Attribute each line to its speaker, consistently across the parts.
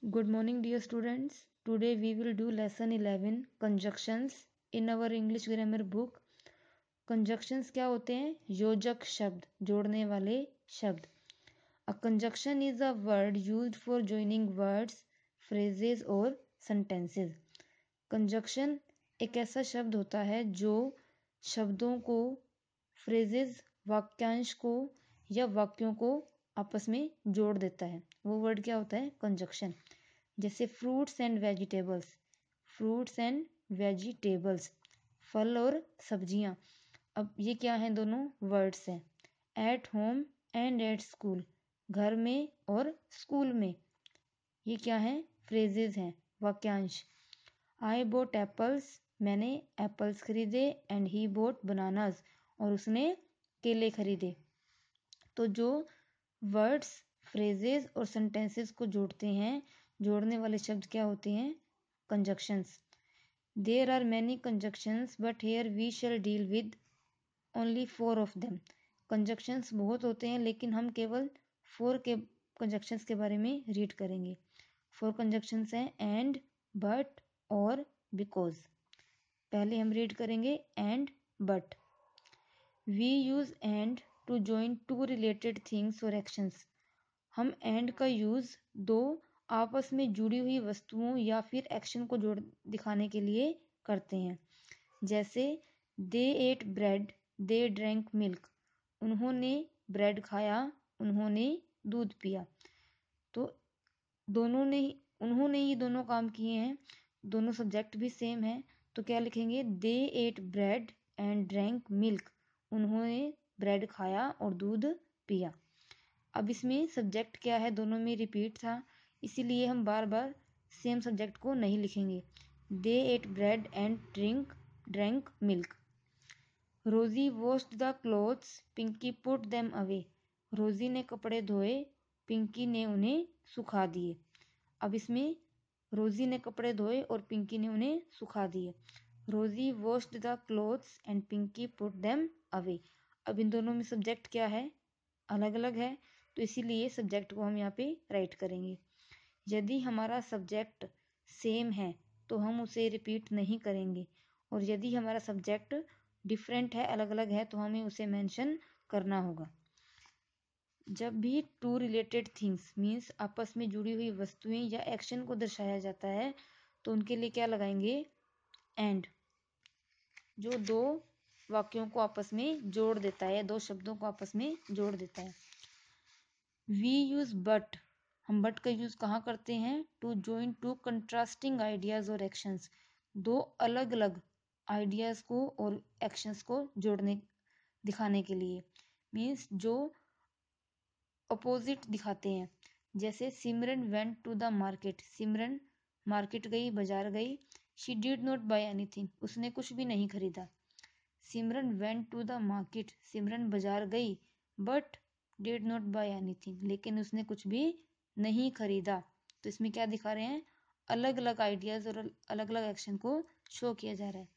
Speaker 1: Good morning, dear students. Today we will do lesson 11 conjunctions in our English grammar book. Conjunctions क्या होते हैं? योजक शब्द, जोड़ने वाले शब्द. A conjunction is a word used for joining words, phrases और sentences. Conjunction एक ऐसा शब्द होता है जो शब्दों को, phrases वाक्यांश को या वाक्यों को आपस में जोड़ देता है. वो वर्ड क्या होता है? कंजक्शन. जैसे fruits and vegetables, fruits and vegetables, फल और सब्जियां. अब ये क्या हैं? दोनों वर्ड्स हैं. At home and at school, घर में और स्कूल में. ये क्या है? फ्रेजेस हैं, वाक्यांश. आई बोट एप्पल्स, मैंने एप्पल्स खरीदे. एंड ही बोट बनानास, और उसने केले खरीदे. तो जो वर्ड्स, फ्रेजेस और सेंटेंसेस को जोड़ते हैं, जोड़ने वाले शब्द क्या होते हैं? Conjunctions. There are many conjunctions but here we shall deal with only 4 of them. Conjunctions बहुत होते हैं लेकिन हम केवल 4 के कंजक्शंस के बारे में रीड करेंगे. 4 कंजक्शंस हैं एंड, बट, और, बिकॉज. पहले हम रीड करेंगे and, but. We use and to join 2 related things और एक्शंस. हम एंड का यूज दो आपस में जुड़ी हुई वस्तुओं या फिर एक्शन को जोड़ दिखाने के लिए करते हैं. जैसे दे एट ब्रेड, दे ड्रैंक मिल्क. उन्होंने ब्रेड खाया, उन्होंने दूध पिया. तो उन्होंने ही दोनों काम किए हैं. दोनों सब्जेक्ट भी सेम है. तो क्या लिखेंगे? They ate bread and drank milk. उन्होंने ब्रेड खाया और दूध पिया. अब इसमें सब्जेक्ट क्या है? दोनों में रिपीट था, इसीलिए हम बार बार सेम सब्जेक्ट को नहीं लिखेंगे. They ate bread and drank milk. Rosy washed the clothes, Pinky put them away. Rosy ने कपड़े धोए, पिंकी ने उन्हें सुखा दिए. अब इसमें रोजी ने कपड़े धोए और पिंकी ने उन्हें सुखा दिए. Rosie washed the clothes and Pinky put them away. अब इन दोनों में सब्जेक्ट क्या है? अलग अलग है, तो इसीलिए सब्जेक्ट को हम यहाँ पे राइट करेंगे. यदि हमारा सब्जेक्ट सेम है तो हम उसे रिपीट नहीं करेंगे, और यदि हमारा सब्जेक्ट डिफरेंट है, अलग अलग है, तो हमें उसे मेंशन करना होगा. जब भी 2 रिलेटेड थिंग्स मीन्स आपस में जुड़ी हुई वस्तुएं या एक्शन को दर्शाया जाता है तो उनके लिए क्या लगाएंगे? एंड, जो 2 वाक्यों को आपस में जोड़ देता है, 2 शब्दों को आपस में जोड़ देता है. We use but. हम बट का यूज कहाँ करते हैं? टू जॉइन 2 कंट्रास्टिंग आइडियाज और एक्शंस. 2 अलग अलग आइडियाज को और एक्शंस को जोड़ने, दिखाने के लिए. मीन्स जो अपोजिट दिखाते हैं. जैसे Simran went to the market. Simran market गई, बाजार गई. She did not buy anything. उसने कुछ भी नहीं खरीदा. Simran went to the market. Simran बाजार गई, but did not buy anything. लेकिन उसने कुछ भी नहीं खरीदा. तो इसमें क्या दिखा रहे हैं? अलग अलग आइडियाज और अलग अलग एक्शन को शो किया जा रहा है.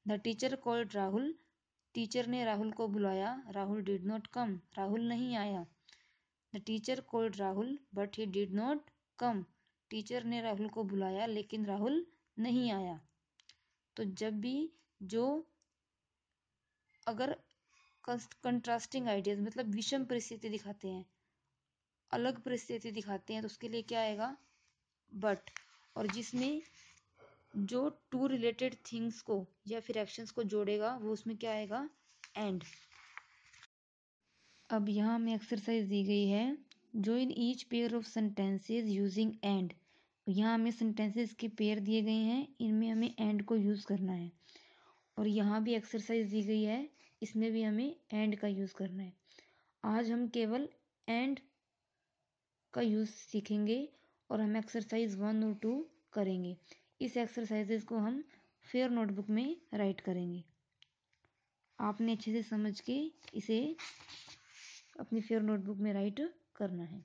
Speaker 1: The teacher called Rahul. Teacher ने राहुल को बुलाया. Rahul did not come. Rahul नहीं आया. The teacher called Rahul but he did not come. Teacher ने राहुल को बुलाया लेकिन राहुल नहीं आया. तो जब भी जो अगर कंट्रास्टिंग आइडियाज मतलब विषम परिस्थिति दिखाते हैं, अलग परिस्थिति दिखाते हैं, तो उसके लिए क्या आएगा? बट. और जिसमें जो 2 रिलेटेड थिंग्स को या फिर एक्शंस को जोड़ेगा वो उसमें क्या आएगा? एंड. अब यहाँ हमें एक्सरसाइज दी गई है. Join each pair of sentences using and. यहाँ हमें सेंटेंसेस के पेयर दिए गए हैं, इनमें हमें एंड को यूज करना है. और यहाँ भी एक्सरसाइज दी गई है, इसमें भी हमें एंड का यूज करना है. आज हम केवल एंड का यूज सीखेंगे और हम एक्सरसाइज 1 और 2 करेंगे. इस एक्सरसाइजेस को हम फेयर नोटबुक में राइट करेंगे. आपने अच्छे से समझ के इसे अपनी फेयर नोटबुक में राइट करना है.